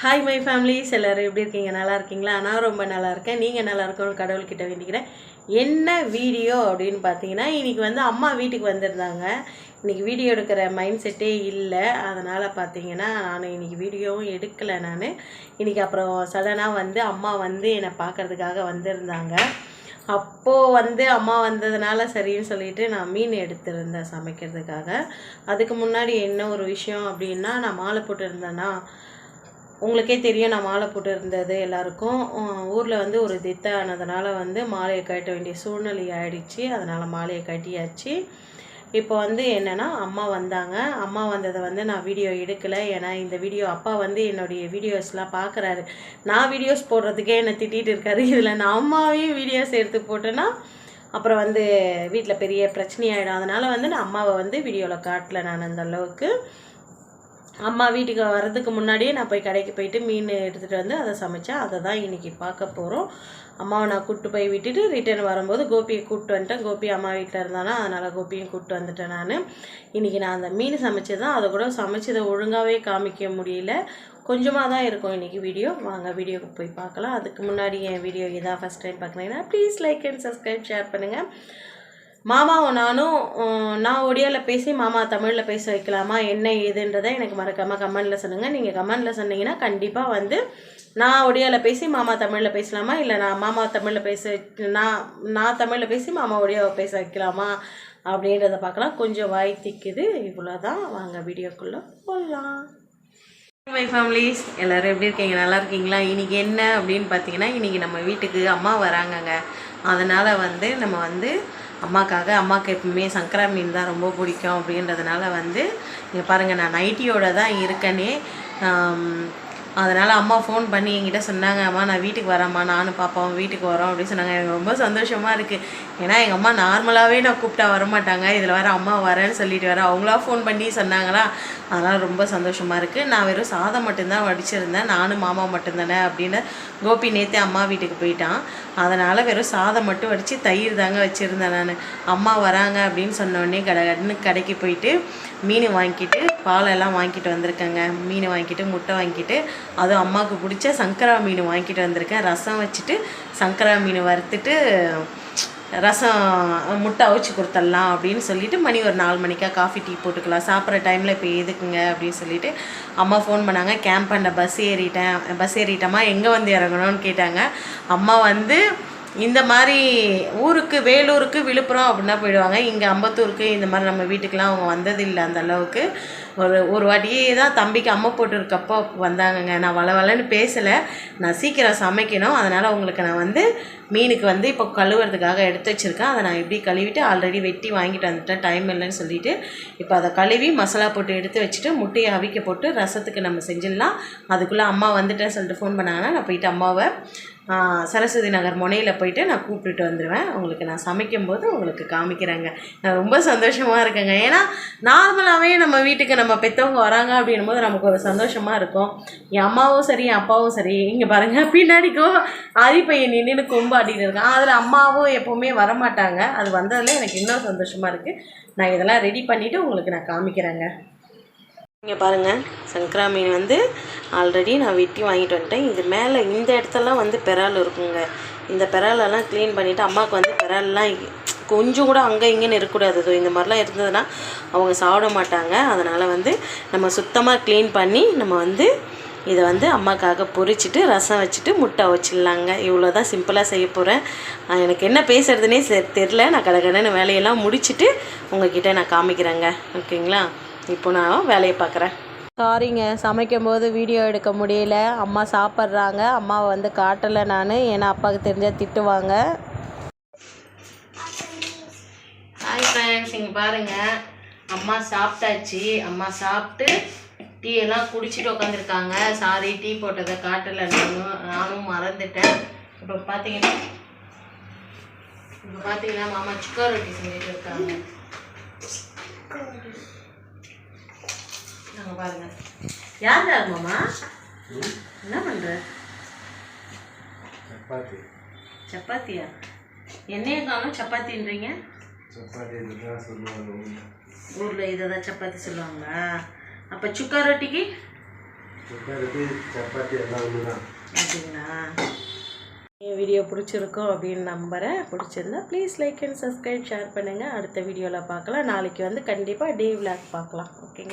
Hi my families எல்லோரும் எப்படி இருக்கீங்க? நல்லா இருக்கீங்களா? நான் ரொம்ப நல்லா இருக்கேன். நீங்கள் நல்லா இருக்கணும்னு கடவுள்கிட்ட வேண்டிக்கிறேன். என்ன வீடியோ அப்படின்னு பார்த்தீங்கன்னா, இன்றைக்கி வந்து அம்மா வீட்டுக்கு வந்திருந்தாங்க. இன்றைக்கி வீடியோ எடுக்கிற மைண்ட் செட்டே இல்லை. அதனால் பார்த்தீங்கன்னா நான் இன்றைக்கி வீடியோவும் எடுக்கலை. இன்றைக்கி அப்புறம் சடனாக வந்து அம்மா வந்து என்னை பார்க்குறதுக்காக வந்திருந்தாங்க. அப்போது வந்து அம்மா வந்ததுனால சரின்னு சொல்லிட்டு நான் மீன் எடுத்திருந்தேன் சமைக்கிறதுக்காக. அதுக்கு முன்னாடி என்ன ஒரு விஷயம் அப்படின்னா, நான் மாலை போட்டுருந்தேன்னா உங்களுக்கே தெரியும். நான் மாலை போட்டு இருந்தது எல்லாருக்கும். ஊரில் வந்து ஒரு டெத் ஆனதுனால வந்து மாலையை கட்ட வேண்டிய சூழ்நிலை ஆகிடுச்சு. அதனால் மாலையை கட்டியாச்சு. இப்போ வந்து என்னென்னா அம்மா வந்தாங்க. அம்மா வந்ததை வந்து நான் வீடியோ எடுக்கலை. ஏன்னா இந்த வீடியோ அப்பா வந்து என்னுடைய வீடியோஸ்லாம் பார்க்குறாரு. நான் வீடியோஸ் போடுறதுக்கே என்னை திட்டிகிட்டு இருக்காரு. இதில் நான் அம்மாவையும் வீடியோஸ் எடுத்து போட்டேன்னா அப்புறம் வந்து வீட்டில் பெரிய பிரச்சனையாயிடும். அதனால் வந்து நான் அம்மாவை வந்து வீடியோவில் காட்டலை. நான் அந்த அளவுக்கு அம்மா வீட்டுக்கு வர்றதுக்கு முன்னாடியே நான் போய் கடைக்கு போயிட்டு மீன் எடுத்துகிட்டு வந்து அதை சமைச்சேன். அதை தான் இன்றைக்கி பார்க்க போகிறோம். அம்மாவை நான் கூப்பிட்டு போய் விட்டுட்டு ரிட்டர்ன் வரும்போது கோபியை கூப்பிட்டு வந்துட்டேன். கோபி அம்மா வீட்டில் இருந்தானா, அதனால் கோபியும் கூப்பிட்டு வந்துட்டேன். இன்றைக்கி நான் அந்த மீன் சமைச்சது தான். அதை கூட சமைச்சதை ஒழுங்காகவே காமிக்க முடியல. கொஞ்சமாக தான் இருக்கும் இன்றைக்கி வீடியோ. வாங்க வீடியோக்கு போய் பார்க்கலாம். அதுக்கு முன்னாடி என் வீடியோ இதான் ஃபஸ்ட் டைம் பார்க்குறீங்கன்னா please like and subscribe, share பண்ணுங்கள். மாமாவும் நானும் நான் ஒடியாவில் பேசி மாமா தமிழில் பேச வைக்கலாமா என்ன ஏதுன்றதை எனக்கு மறக்காமல் கமெண்டில் சொல்லுங்கள். நீங்கள் கமெண்டில் சொன்னீங்கன்னா கண்டிப்பாக வந்து நான் ஒடியாவில் பேசி மாமா தமிழில் பேசலாமா, இல்லை நான் மாமா தமிழில் நான் தமிழில் பேசி மாமா ஒடியாவை பேச வைக்கலாமா அப்படின்றத பார்க்கலாம். கொஞ்சம் வாய் திக்குது. இவ்வளோ தான். வாங்க வீடியோக்குள்ளே போகலாம். மை ஃபேமிலிஸ் எல்லோரும் எப்படி இருக்கீங்க? நல்லா இருக்கீங்களா? இன்றைக்கி என்ன அப்படின்னு பார்த்தீங்கன்னா, இன்றைக்கி நம்ம வீட்டுக்கு அம்மா வராங்கங்க. அதனால் வந்து நம்ம வந்து அம்மாவுக்கு எப்பவுமே சங்கரா மீன் தான் ரொம்ப பிடிக்கும். அப்படின்றதுனால வந்து இங்கே பாருங்கள், நான் நைட்டியோடு தான் இருக்கேனே. அதனால் அம்மா ஃபோன் பண்ணி என்கிட்ட சொன்னாங்க, அம்மா நான் வீட்டுக்கு வரேம்மா, நானும் பாப்பாவும் வீட்டுக்கு வரோம் அப்படின்னு சொன்னாங்க. எனக்கு ரொம்ப சந்தோஷமாக இருக்குது. ஏன்னா எங்கள் அம்மா நார்மலாகவே நான் கூப்பிட்டா வரமாட்டாங்க. இதில் வேறு அம்மா வரேன்னு சொல்லிட்டு வேறு அவங்களா ஃபோன் பண்ணி சொன்னாங்களா. அதனால் ரொம்ப சந்தோஷமாக இருக்குது. நான் வெறும் சாதம் மட்டும்தான் வடிச்சிருந்தேன். நானும் மாமா மட்டும்தானே அப்படின்னு. கோபி நேற்று அம்மா வீட்டுக்கு போயிட்டான். அதனால் வெறும் சாதம் மட்டும் வடித்து தயிர் தாங்க வச்சுருந்தேன். நான் அம்மா வராங்க அப்படின்னு சொன்னோடனே கடைக்கு போயிட்டு மீன் வாங்கிட்டு பாலெல்லாம் வாங்கிட்டு வந்திருக்கேங்க. மீன் வாங்கிட்டு முட்டை வாங்கிட்டு அதுவும் அம்மாவுக்கு பிடிச்ச சங்கரா மீன் வாங்கிட்டு வந்திருக்கேன். ரசம் வச்சுட்டு சங்கரா மீன் வறுத்துட்டு ரசம் முட்டை அவிச்சு கொடுத்துடலாம் அப்படின்னு சொல்லிட்டு மணி ஒரு 4 மணிக்கா காஃபி டீ போட்டுக்கலாம் சாப்பிட்ற டைமில் இப்போ எதுக்குங்க அப்படின்னு சொல்லிட்டு அம்மா ஃபோன் பண்ணாங்க. கேம்ப் பண்ண பஸ் ஏறிட்டேம்மா, எங்கே வந்து இறங்கணும்னு கேட்டாங்க. அம்மா வந்து இந்த மாதிரி ஊருக்கு வேலூருக்கு விழுப்புரம் அப்படின்னா போயிடுவாங்க. இங்கே அம்பத்தூருக்கு இந்த மாதிரி நம்ம வீட்டுக்கெலாம் அவங்க வந்ததில்லை. அந்த அளவுக்கு ஒரு வாட்டியே தான் தம்பிக்கு அம்மா போட்டுருக்கப்போ வந்தாங்கங்க. நான் வளன்னு பேசலை. நான் சீக்கிரம் சமைக்கணும். அதனால் உங்களுக்கு நான் வந்து மீனுக்கு வந்து இப்போ கழுவுறதுக்காக எடுத்து வச்சுருக்கேன். அதை நான் எப்படி கழுவிட்டு ஆல்ரெடி வெட்டி வாங்கிட்டு வந்துட்டேன். டைம் இல்லைன்னு சொல்லிவிட்டு இப்போ அதை கழுவி மசாலா போட்டு எடுத்து வச்சுட்டு முட்டையை அவிக்க போட்டு ரசத்துக்கு நம்ம செஞ்சிடலாம். அதுக்குள்ளே அம்மா வந்துட்டேன்னு சொல்லிட்டு ஃபோன் பண்ணாங்கன்னா நான் போயிட்டு அம்மாவை சரஸ்வதி நகர் முனையில் போயிட்டு நான் கூப்பிட்டுட்டு வந்துடுவேன். உங்களுக்கு நான் சமைக்கும்போது உங்களுக்கு காமிக்கிறேங்க. நான் ரொம்ப சந்தோஷமாக இருக்கேங்க. ஏன்னா நார்மலாகவே நம்ம வீட்டுக்கு நம்ம பெற்றவங்க வராங்க அப்படின்னும் போது நமக்கு ஒரு சந்தோஷமாக இருக்கும். என் அம்மாவும் சரி என் அப்பாவும் சரி. இங்கே பாருங்கள், பின்னாடிக்கும் ஆதிப்பையன் நின்று கொம்பாடின்னு இருக்கான். அதில் அம்மாவும் எப்போவுமே வரமாட்டாங்க. அது வந்ததில் எனக்கு இன்னும் சந்தோஷமாக இருக்குது. நான் இதெல்லாம் ரெடி பண்ணிவிட்டு உங்களுக்கு நான் காமிக்கிறேங்க. இங்கே பாருங்கள், சங்கரா மீன் வந்து ஆல்ரெடி நான் வெட்டி வாங்கிட்டு வந்துட்டேன். இது மேலே இந்த இடத்தெல்லாம் வந்து பெறால் இருக்குங்க. இந்த பெறாலெல்லாம் க்ளீன் பண்ணிவிட்டு அம்மாவுக்கு வந்து பெறாலெலாம் கொஞ்சம் கூட அங்கே இங்கேன்னு இருக்கக்கூடாது. இந்த மாதிரிலாம் இருந்ததுன்னா அவங்க சாப்பிட மாட்டாங்க. அதனால் வந்து நம்ம சுத்தமாக க்ளீன் பண்ணி நம்ம வந்து இதை வந்து அம்மாவுக்காக பொரிச்சிட்டு ரசம் வச்சுட்டு முட்டை வச்சிடலாங்க. இவ்வளோ தான் சிம்பிளாக செய்ய போகிறேன். எனக்கு என்ன பேசுகிறதுனே தெரில. நான் கடகடன்னு வேலையெல்லாம் முடிச்சுட்டு உங்ககிட்ட நான் காமிக்கிறேங்க. ஓகேங்களா? இப்போ நான் வேலையை பார்க்குறேன். சாரிங்க, சமைக்கும் போது வீடியோ எடுக்க முடியல. அம்மா சாப்பிட்றாங்க. அம்மாவை வந்து காட்டலை நான். ஏன்னா அப்பாவுக்கு தெரிஞ்சால் திட்டுவாங்க. ஹாய் ஃப்ரெண்ட்ஸ், இங்கே பாருங்கள், அம்மா சாப்பிட்டாச்சு. அம்மா சாப்பிட்டு டீ எல்லாம் குடிச்சிட்டு உட்காந்துருக்காங்க. சாரி, டீ போட்டதை காட்டலை. நானும் மறந்துட்டேன். இப்போ பார்த்தீங்கன்னா மாமா சிக்கன் ரொட்டி செஞ்சுட்டு இருக்காங்க. பாருங்க, யார் மாமா என்ன பண்ற? சப்பாத்தியா? என்னைய காணும் சப்பாத்தின்றீங்க? ஊரில் இதை தான் சப்பாத்தி சொல்லுவாங்களா? அப்போ சுக்கா ரொட்டிக்கு சப்பாத்தி எல்லாம் ஒன்று தான். அப்படிங்களா? என் வீடியோ பிடிச்சிருக்கோம் அப்படின்னு நம்புகிறேன். பிடிச்சிருந்தா please like and subscribe, share பண்ணுங்கள். அடுத்த வீடியோவில் பார்க்கலாம். நாளைக்கு வந்து கண்டிப்பாக டே விளாக் பார்க்கலாம். ஓகேங்க.